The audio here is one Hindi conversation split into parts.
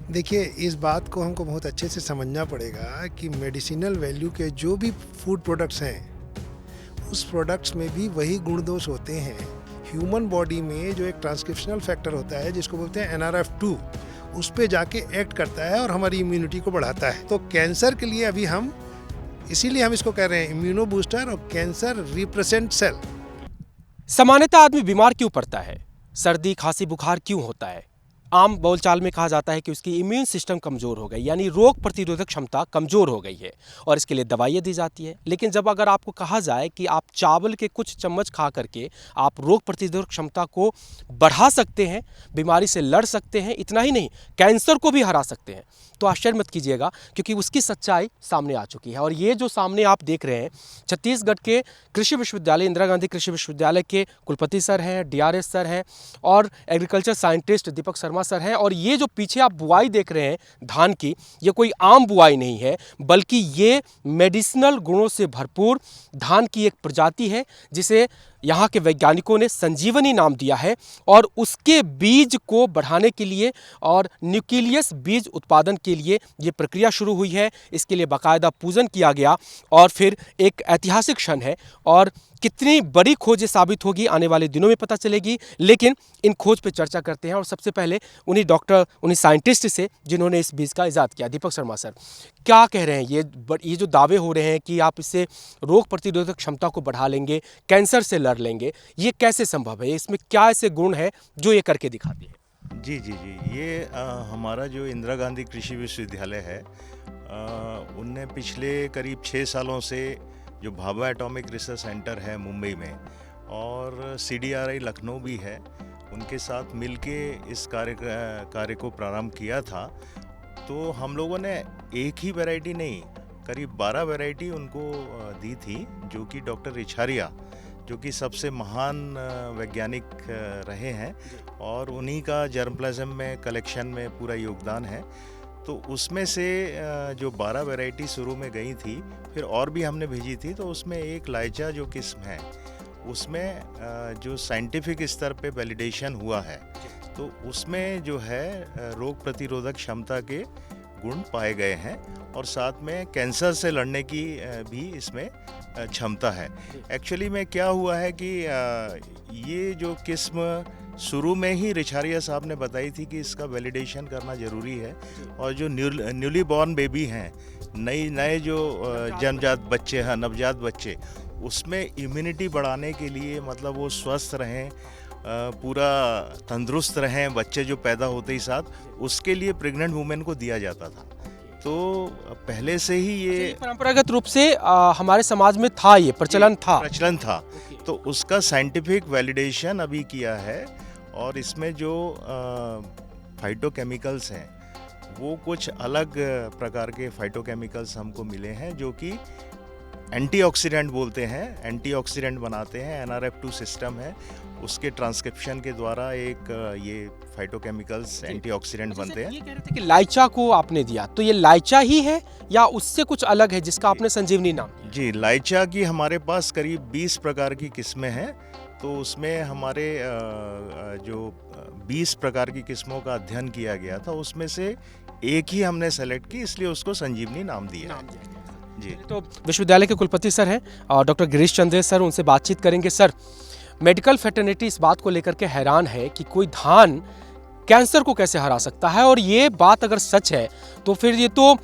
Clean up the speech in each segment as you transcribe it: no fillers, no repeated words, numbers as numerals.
देखिए, इस बात को हमको बहुत अच्छे से समझना पड़ेगा कि मेडिसिनल वैल्यू के जो भी फूड प्रोडक्ट्स हैं, उस प्रोडक्ट्स में भी वही गुण दोष होते हैं। ह्यूमन बॉडी में जो एक ट्रांसक्रिप्शनल फैक्टर होता है जिसको बोलते हैं NRF2, उस पे जाके एक्ट करता है और हमारी इम्यूनिटी को बढ़ाता है। तो कैंसर के लिए अभी हम इसीलिए हम इसको कह रहे हैं इम्यूनो बूस्टर, और कैंसर रिप्रेजेंट सेल। सामान्यतः आदमी बीमार क्यों पड़ता है? सर्दी, खांसी, बुखार क्यों होता है? आम बोलचाल में कहा जाता है कि उसकी इम्यून सिस्टम कमज़ोर हो गई, यानी रोग प्रतिरोधक क्षमता कमज़ोर हो गई है और इसके लिए दवाइयाँ दी जाती है। लेकिन जब अगर आपको कहा जाए कि आप चावल के कुछ चम्मच खा करके आप रोग प्रतिरोधक क्षमता को बढ़ा सकते हैं, बीमारी से लड़ सकते हैं, इतना ही नहीं कैंसर को भी हरा सकते हैं, तो आश्चर्य मत कीजिएगा, क्योंकि उसकी सच्चाई सामने आ चुकी है। और ये जो सामने आप देख रहे हैं, छत्तीसगढ़ के कृषि विश्वविद्यालय, इंदिरा गांधी कृषि विश्वविद्यालय के कुलपति सर हैं, DRS सर हैं और agriculture scientist Deepak Sharma sir हैं। और ये जो पीछे आप बुआई देख रहे हैं धान की, ये कोई आम बुआई नहीं है, बल्कि ये मेडिसिनल गुणों से भरपूर धान की एक प्रजाति है जिसे यहाँ के वैज्ञानिकों ने संजीवनी नाम दिया है। और उसके बीज को बढ़ाने के लिए और न्यूक्लियस बीज उत्पादन के लिए ये प्रक्रिया शुरू हुई है। इसके लिए बाकायदा पूजन किया गया और फिर एक ऐतिहासिक क्षण है। और कितनी बड़ी खोज ये साबित होगी आने वाले दिनों में पता चलेगी। लेकिन इन खोज पे चर्चा करते हैं और सबसे पहले उन्हीं साइंटिस्ट से जिन्होंने इस बीज का इजाद किया। दीपक शर्मा सर, क्या कह रहे हैं? ये जो दावे हो रहे हैं कि आप इससे रोग प्रतिरोधक क्षमता को बढ़ा लेंगे, कैंसर से लड़ लेंगे, ये कैसे संभव है? इसमें क्या ऐसे गुण है जो ये करके दिखाती है? जी जी जी, ये हमारा जो इंदिरा गांधी कृषि विश्वविद्यालय है, उनने पिछले करीब 6 सालों से जो भाभा एटॉमिक रिसर्च सेंटर है मुंबई में और CDRI लखनऊ भी है, उनके साथ मिलके इस कार्य को प्रारंभ किया था। तो हम लोगों ने एक ही वैरायटी नहीं, करीब 12 वैरायटी उनको दी थी, जो कि डॉक्टर रिछारिया, जो कि सबसे महान वैज्ञानिक रहे हैं और उन्हीं का जर्मप्लाज्म में कलेक्शन में पूरा योगदान है। तो उसमें से जो 12 वैरायटी शुरू में गई थी, फिर और भी हमने भेजी थी, तो उसमें एक लाइचा जो किस्म है, उसमें जो साइंटिफिक स्तर पे वैलिडेशन हुआ है, तो उसमें जो है रोग प्रतिरोधक क्षमता के गुण पाए गए हैं और साथ में कैंसर से लड़ने की भी इसमें क्षमता है। एक्चुअली में क्या हुआ है कि ये जो किस्म शुरू में ही रिछारिया साहब ने बताई थी कि इसका वैलिडेशन करना ज़रूरी है और जो न्यूली बॉर्न बेबी हैं, नए जो जन्मजात बच्चे हैं, नवजात बच्चे, उसमें इम्यूनिटी बढ़ाने के लिए, मतलब वो स्वस्थ रहें, पूरा तंदुरुस्त रहें बच्चे जो पैदा होते ही साथ, उसके लिए प्रेग्नेंट वुमेन को दिया जाता था। तो पहले से ही ये परंपरागत रूप से हमारे समाज में था, ये प्रचलन था। तो उसका साइंटिफिक वैलिडेशन अभी किया है और इसमें जो फाइटोकेमिकल्स हैं, वो कुछ अलग प्रकार के फाइटोकेमिकल्स हमको मिले हैं, जो कि एंटीऑक्सीडेंट बोलते हैं, एंटीऑक्सीडेंट बनाते हैं। NRF2 सिस्टम है, उसके ट्रांसक्रिप्शन के द्वारा एक ये फाइटोकेमिकल्स एंटीऑक्सीडेंट बनते हैं। ये कह रहे थे कि लाइचा को आपने दिया, तो ये लाइचा ही है या उससे कुछ अलग है जिसका आपने संजीवनी नाम दिया? जी, लाइचा की हमारे पास करीब 20 प्रकार की किस्में हैं। तो उसमें हमारे जो 20 प्रकार की किस्मों का अध्ययन किया गया था, उसमें से एक ही हमने सेलेक्ट की, इसलिए उसको संजीवनी नाम दिया है। जी, तो विश्वविद्यालय के कुलपति सर हैं और डॉक्टर गिरीश चंद्र सर, उनसे बातचीत करेंगे। सर, मेडिकल फ्रेटर्निटी इस बात को लेकर के हैरान है कि कोई धान कैंसर को कैसे हरा सकता है, और ये बात अगर सच है तो फिर ये तो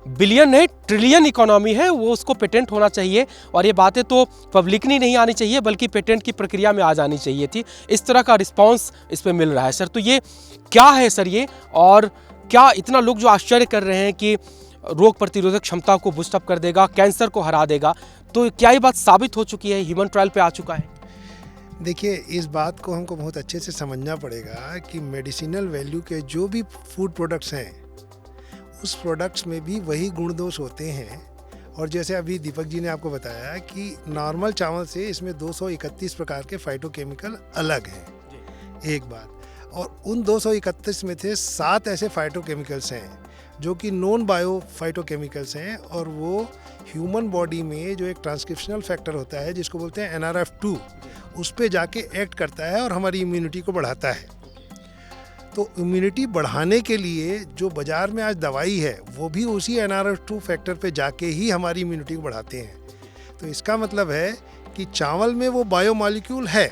बिलियन नहीं ट्रिलियन इकोनॉमी है, वो उसको पेटेंट होना चाहिए और ये बातें तो पब्लिकली नहीं आनी चाहिए बल्कि पेटेंट की प्रक्रिया में आ जानी चाहिए थी। इस तरह का रिस्पांस इस पे मिल रहा है सर, तो ये क्या है सर ये, और क्या इतना लोग जो आश्चर्य कर रहे हैं कि रोग प्रतिरोधक क्षमता को बूस्टअप कर देगा, कैंसर को हरा देगा, तो क्या ये बात साबित हो चुकी है, ह्यूमन ट्रायल पे आ चुका है? देखिए, इस बात को हमको बहुत अच्छे से समझना पड़ेगा कि मेडिसिनल वैल्यू के जो भी फूड प्रोडक्ट्स हैं, उस प्रोडक्ट्स में भी वही गुण दोष होते हैं। और जैसे अभी दीपक जी ने आपको बताया कि नॉर्मल चावल से इसमें 231 प्रकार के फाइटोकेमिकल अलग हैं, एक बात। और उन 231 में थे 7 ऐसे फाइटोकेमिकल्स हैं जो कि नॉन बायो फाइटोकेमिकल्स हैं, और वो ह्यूमन बॉडी में जो एक ट्रांसक्रिप्शनल फैक्टर होता है जिसको बोलते हैं NRF2, उस पे जाके एक्ट करता है और हमारी इम्यूनिटी को बढ़ाता है। तो इम्यूनिटी बढ़ाने के लिए जो बाज़ार में आज दवाई है वो भी उसी NRF2 फैक्टर पे जाके ही हमारी इम्यूनिटी को बढ़ाते हैं। तो इसका मतलब है कि चावल में वो बायोमॉलिक्यूल है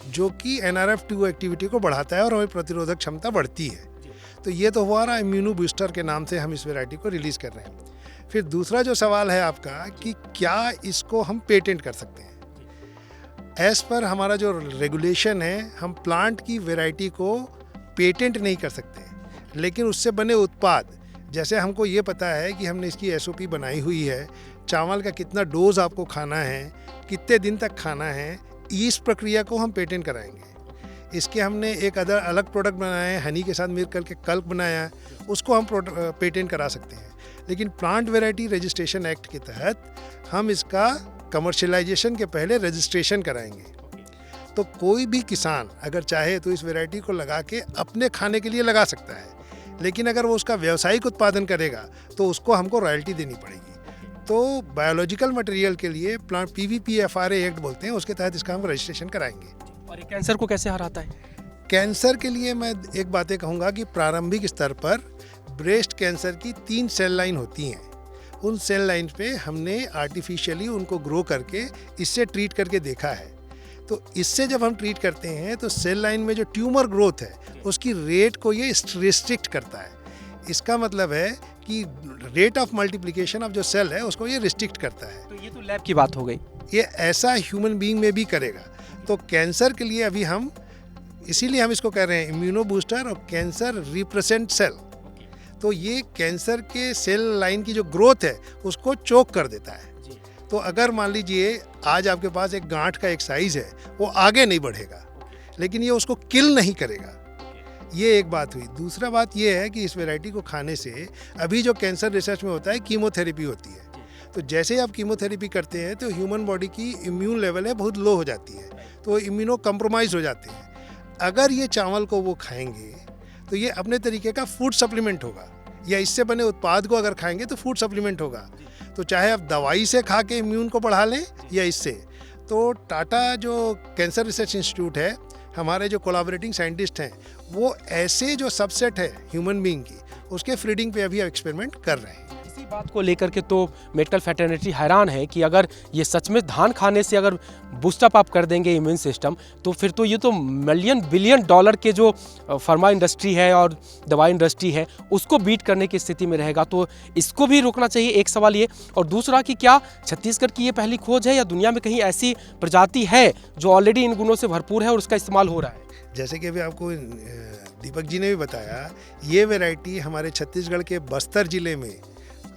जो कि NRF2 एक्टिविटी को बढ़ाता है और हमारी प्रतिरोधक क्षमता बढ़ती है। तो ये तो हुआ ना इम्यूनो बूस्टर के नाम से हम इस वैरायटी को रिलीज़ कर रहे हैं। फिर दूसरा जो सवाल है आपका कि क्या इसको हम पेटेंट कर सकते हैं। एज़ पर हमारा जो रेगुलेशन है हम प्लांट की वैरायटी को पेटेंट नहीं कर सकते, लेकिन उससे बने उत्पाद, जैसे हमको ये पता है कि हमने इसकी SOP बनाई हुई है, चावल का कितना डोज आपको खाना है, कितने दिन तक खाना है, इस प्रक्रिया को हम पेटेंट कराएंगे। इसके हमने एक अलग प्रोडक्ट बनाया है, हनी के साथ मिल करके कल्प बनाया है, उसको हम पेटेंट करा सकते हैं। लेकिन प्लांट वैरायटी रजिस्ट्रेशन एक्ट के तहत हम इसका कमर्शियलाइजेशन के पहले रजिस्ट्रेशन कराएंगे। तो कोई भी किसान अगर चाहे तो इस वैरायटी को लगा के अपने खाने के लिए लगा सकता है, लेकिन अगर वो उसका व्यावसायिक उत्पादन करेगा तो उसको हमको रॉयल्टी देनी पड़ेगी। तो बायोलॉजिकल मटेरियल के लिए प्लांट PVPFRA एक्ट बोलते हैं, उसके तहत इसका हम रजिस्ट्रेशन कराएंगे। और ये कैंसर को कैसे हराता है? कैंसर के लिए मैं एक बातें कहूँगा कि प्रारंभिक स्तर पर ब्रेस्ट कैंसर की 3 सेल लाइन होती हैं। उन सेल लाइन पे हमने आर्टिफिशियली उनको ग्रो करके इससे ट्रीट करके देखा है। तो इससे जब हम ट्रीट करते हैं तो सेल लाइन में जो ट्यूमर ग्रोथ है उसकी रेट को ये रिस्ट्रिक्ट करता है। इसका मतलब है कि रेट ऑफ मल्टीप्लिकेशन ऑफ जो सेल है उसको ये रिस्ट्रिक्ट करता है। तो ये तो लैब की बात हो गई। ये ऐसा ह्यूमन बीइंग में भी करेगा। तो कैंसर के लिए अभी हम इसीलिए हम इसको कह रहे हैं इम्यूनो बूस्टर और कैंसर रिप्रेजेंट सेल। तो ये कैंसर के सेल लाइन की जो ग्रोथ है उसको चोक कर देता है। तो अगर मान लीजिए आज आपके पास एक गांठ का एक साइज है, वो आगे नहीं बढ़ेगा, लेकिन ये उसको किल नहीं करेगा। ये एक बात हुई। दूसरा बात ये है कि इस वैरायटी को खाने से अभी जो कैंसर रिसर्च में होता है कीमोथेरेपी होती है। तो जैसे ही आप कीमोथेरेपी करते हैं तो ह्यूमन बॉडी की इम्यून लेवल है बहुत लो हो जाती है, तो इम्यूनो कम्प्रोमाइज़ हो जाते हैं। अगर ये चावल को वो खाएंगे तो ये अपने तरीके का फूड सप्लीमेंट होगा, या इससे बने उत्पाद को अगर खाएंगे तो फूड सप्लीमेंट होगा। तो चाहे आप दवाई से खा के इम्यून को बढ़ा लें या इससे। तो टाटा जो कैंसर रिसर्च इंस्टीट्यूट है, हमारे जो कोलैबोरेटिंग साइंटिस्ट हैं, वो ऐसे जो सबसेट है ह्यूमन बीइंग की, उसके फीडिंग पे अभी एक्सपेरिमेंट कर रहे हैं। इसी बात को लेकर के तो मेडिकल फ्रेटर्निटी हैरान है कि अगर ये सच में धान खाने से अगर बूस्टअप आप कर देंगे इम्यून सिस्टम, तो फिर तो ये तो मिलियन बिलियन डॉलर के जो फार्मा इंडस्ट्री है और दवाई इंडस्ट्री है उसको बीट करने की स्थिति में रहेगा। तो इसको भी रोकना चाहिए, एक सवाल ये। और दूसरा कि क्या छत्तीसगढ़ की ये पहली खोज है या दुनिया में कहीं ऐसी प्रजाति है जो ऑलरेडी इन गुणों से भरपूर है और उसका इस्तेमाल हो रहा है? जैसे कि अभी आपको दीपक जी ने भी बताया, ये वैरायटी हमारे छत्तीसगढ़ के बस्तर जिले में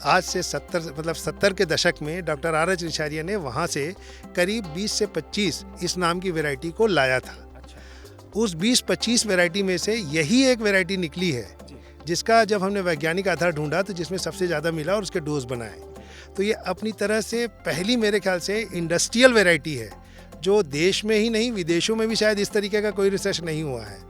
आज से 70 के दशक में डॉक्टर RH रिछारिया ने वहाँ से करीब 20 से 25 इस नाम की वैरायटी को लाया था। उस 20-25 वैरायटी में से यही एक वैरायटी निकली है जिसका जब हमने वैज्ञानिक आधार ढूंढा तो जिसमें सबसे ज़्यादा मिला और उसके डोज बनाए। तो ये अपनी तरह से पहली मेरे ख्याल से इंडस्ट्रियल वैरायटी है जो देश में ही नहीं विदेशों में भी शायद इस तरीके का कोई रिसर्च नहीं हुआ है।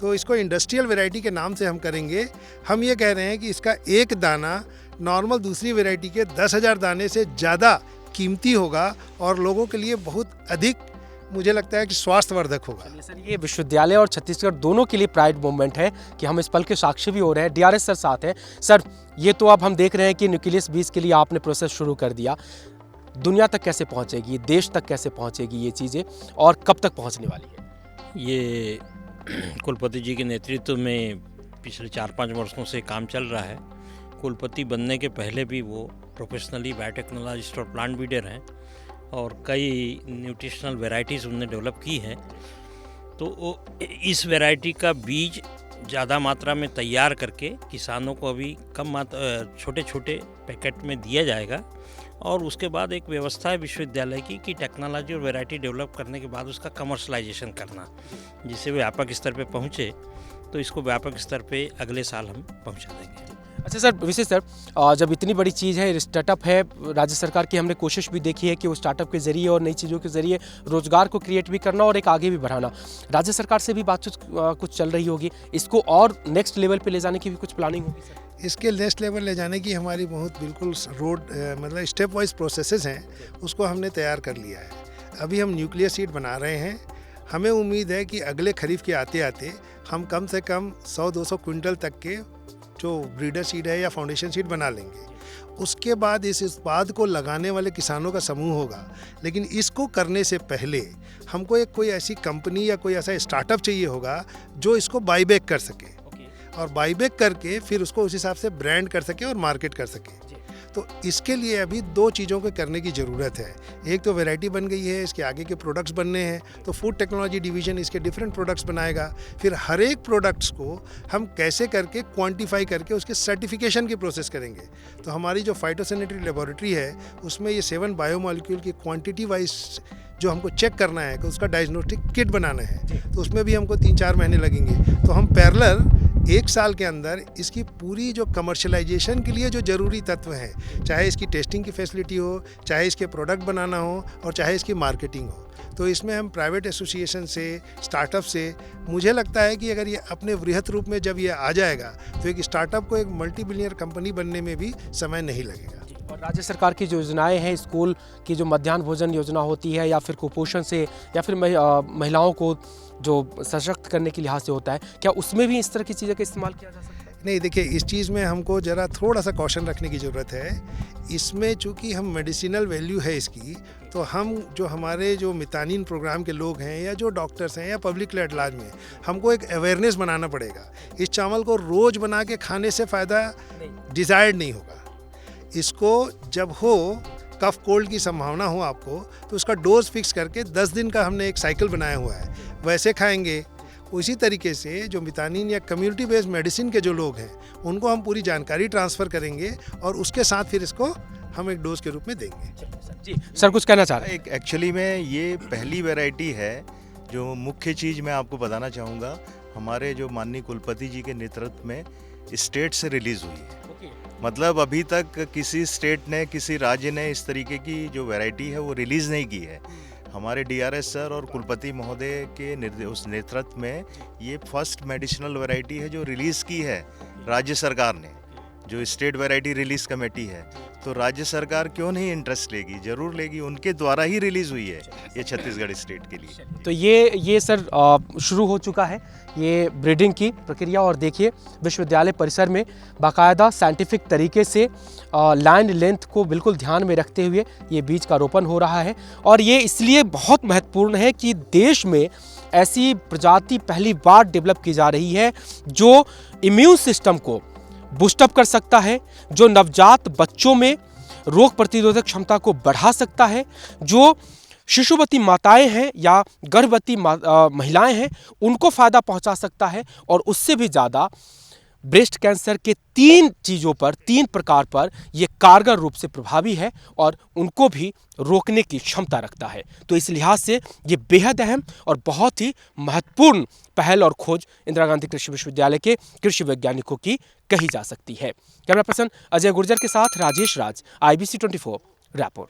तो इसको इंडस्ट्रियल वैरायटी के नाम से हम करेंगे। हम ये कह रहे हैं कि इसका एक दाना नॉर्मल दूसरी वैरायटी के 10,000 दाने से ज़्यादा कीमती होगा और लोगों के लिए बहुत अधिक, मुझे लगता है कि स्वास्थ्यवर्धक होगा। सर, ये विश्वविद्यालय और छत्तीसगढ़ दोनों के लिए प्राइड मोमेंट है कि हम इस पल के साक्षी भी हो रहे हैं। DRS सर साथ हैं। सर, ये तो अब हम देख रहे हैं कि न्यूक्लियस 20 के लिए आपने प्रोसेस शुरू कर दिया। दुनिया तक कैसे पहुंचेगी, देश तक कैसे पहुंचेगी ये चीज़ें, और कब तक पहुंचने वाली है? ये कुलपति जी के नेतृत्व में पिछले 4-5 वर्षों से काम चल रहा है। कुलपति बनने के पहले भी वो प्रोफेशनली बायोटेक्नोलॉजिस्ट और प्लांट ब्रीडर हैं और कई न्यूट्रिशनल वैरायटीज़ उन्होंने डेवलप की हैं। तो इस वैरायटी का बीज ज़्यादा मात्रा में तैयार करके किसानों को अभी छोटे छोटे पैकेट में दिया जाएगा और उसके बाद एक व्यवस्था है विश्वविद्यालय की कि टेक्नोलॉजी और वैरायटी डेवलप करने के बाद उसका कमर्शलाइजेशन करना, जिससे व्यापक स्तर पे पहुँचे। तो इसको व्यापक स्तर पे अगले साल हम पहुँचा देंगे। अच्छा सर, विशेष सर, जब इतनी बड़ी चीज़ है, स्टार्टअप है, राज्य सरकार की हमने कोशिश भी देखी है कि वो स्टार्टअप के ज़रिए और नई चीज़ों के ज़रिए रोज़गार को क्रिएट भी करना और एक आगे भी बढ़ाना। राज्य सरकार से भी बातचीत कुछ चल रही होगी, इसको और नेक्स्ट लेवल पे ले जाने की भी कुछ प्लानिंग होगी सर? इसके नेक्स्ट लेवल ले जाने की हमारी बहुत बिल्कुल मतलब स्टेप वाइज प्रोसेसेस हैं, उसको हमने तैयार कर लिया है। अभी हम न्यूक्लियस सीड बना रहे हैं। हमें उम्मीद है कि अगले खरीफ के आते आते हम कम से कम 100-200 क्विंटल तक के जो ब्रीडर सीड है या फाउंडेशन सीड बना लेंगे। उसके बाद इस उत्पाद को लगाने वाले किसानों का समूह होगा, लेकिन इसको करने से पहले हमको एक कोई ऐसी कंपनी या कोई ऐसा स्टार्टअप चाहिए होगा जो इसको बाईबैक कर सके और बाईबैक करके फिर उसको उस हिसाब से ब्रांड कर सके और मार्केट कर सके। तो इसके लिए अभी 2 चीज़ों को करने की ज़रूरत है। एक तो वैरायटी बन गई है, इसके आगे के प्रोडक्ट्स बनने हैं, तो फूड टेक्नोलॉजी डिवीज़न इसके डिफरेंट प्रोडक्ट्स बनाएगा। फिर हर एक प्रोडक्ट्स को हम कैसे करके क्वांटिफाई करके उसके सर्टिफिकेशन की प्रोसेस करेंगे। तो हमारी जो फाइटोसैनिटरी लेबोरेटरी है उसमें ये 7 बायोमॉलिक्यूल की क्वांटिटी वाइज जो हमको चेक करना है कि उसका डायग्नोस्टिक किट बनाना है, तो उसमें भी हमको 3-4 महीने लगेंगे। तो हम पैरेलल 1 साल के अंदर इसकी पूरी जो कमर्शलाइजेशन के लिए जो ज़रूरी तत्व हैं, चाहे इसकी टेस्टिंग की फैसिलिटी हो, चाहे इसके प्रोडक्ट बनाना हो और चाहे इसकी मार्केटिंग हो, तो इसमें हम प्राइवेट एसोसिएशन से, स्टार्टअप से, मुझे लगता है कि अगर ये अपने वृहत रूप में जब ये आ जाएगा तो एक स्टार्टअप को एक मल्टी बिलियनर कंपनी बनने में भी समय नहीं लगेगा। और राज्य सरकार की जो योजनाएं हैं, स्कूल की जो मध्याह्न भोजन योजना होती है या फिर कुपोषण से या फिर महिलाओं को जो सशक्त करने के लिहाज से होता है, क्या उसमें भी इस तरह की चीज़ों का इस्तेमाल किया जा सकता है? नहीं, देखिए इस चीज़ में हमको ज़रा थोड़ा सा कॉशन रखने की ज़रूरत है। इसमें चूँकि हम मेडिसिनल वैल्यू है इसकी, तो हम जो हमारे जो मितानिन प्रोग्राम के लोग हैं या जो डॉक्टर्स हैं या पब्लिक एट में, हमको एक अवेयरनेस बनाना पड़ेगा। इस चावल को रोज़ बना के खाने से फ़ायदा डिज़ायर्ड नहीं होगा। इसको जब हो कफ कोल्ड की संभावना हो आपको, तो उसका डोज फिक्स करके 10 दिन का हमने एक साइकिल बनाया हुआ है, वैसे खाएंगे। उसी तरीके से जो मितानिन या कम्युनिटी बेस्ड मेडिसिन के जो लोग हैं उनको हम पूरी जानकारी ट्रांसफ़र करेंगे और उसके साथ फिर इसको हम एक डोज के रूप में देंगे। जी सर, कुछ कहना चाह रहे हैं? एक्चुअली में ये पहली वैरायटी है। जो मुख्य चीज़ मैं आपको बताना चाहूँगा, हमारे जो माननीय कुलपति जी के नेतृत्व में स्टेट से रिलीज़ हुई है। मतलब अभी तक किसी स्टेट ने, किसी राज्य ने इस तरीके की जो वैरायटी है वो रिलीज़ नहीं की है। हमारे DRS सर और कुलपति महोदय के उस नेतृत्व में ये फर्स्ट मेडिसिनल वैरायटी है जो रिलीज़ की है राज्य सरकार ने। जो स्टेट वैरायटी रिलीज़ कमेटी है, तो राज्य सरकार क्यों नहीं इंटरेस्ट लेगी, ज़रूर लेगी। उनके द्वारा ही रिलीज़ हुई है ये छत्तीसगढ़ स्टेट के लिए। तो ये सर शुरू हो चुका है ये ब्रीडिंग की प्रक्रिया। और देखिए विश्वविद्यालय परिसर में बाकायदा साइंटिफिक तरीके से लैंड लेंथ को बिल्कुल ध्यान में रखते हुए ये बीज का रोपण हो रहा है। और ये इसलिए बहुत महत्वपूर्ण है कि देश में ऐसी प्रजाति पहली बार डेवलप की जा रही है जो इम्यून सिस्टम को बूस्टअप कर सकता है, जो नवजात बच्चों में रोग प्रतिरोधक क्षमता को बढ़ा सकता है, जो शिशुवती माताएं हैं या गर्भवती महिलाएं हैं उनको फ़ायदा पहुंचा सकता है, और उससे भी ज़्यादा ब्रेस्ट कैंसर के 3 प्रकार पर यह कारगर रूप से प्रभावी है और उनको भी रोकने की क्षमता रखता है। तो इस लिहाज से ये बेहद अहम और बहुत ही महत्वपूर्ण पहल और खोज इंदिरा गांधी कृषि विश्वविद्यालय के कृषि वैज्ञानिकों की कही जा सकती है। कैमरा पर्सन अजय गुर्जर के साथ राजेश राज, IBC 24 रायपुर।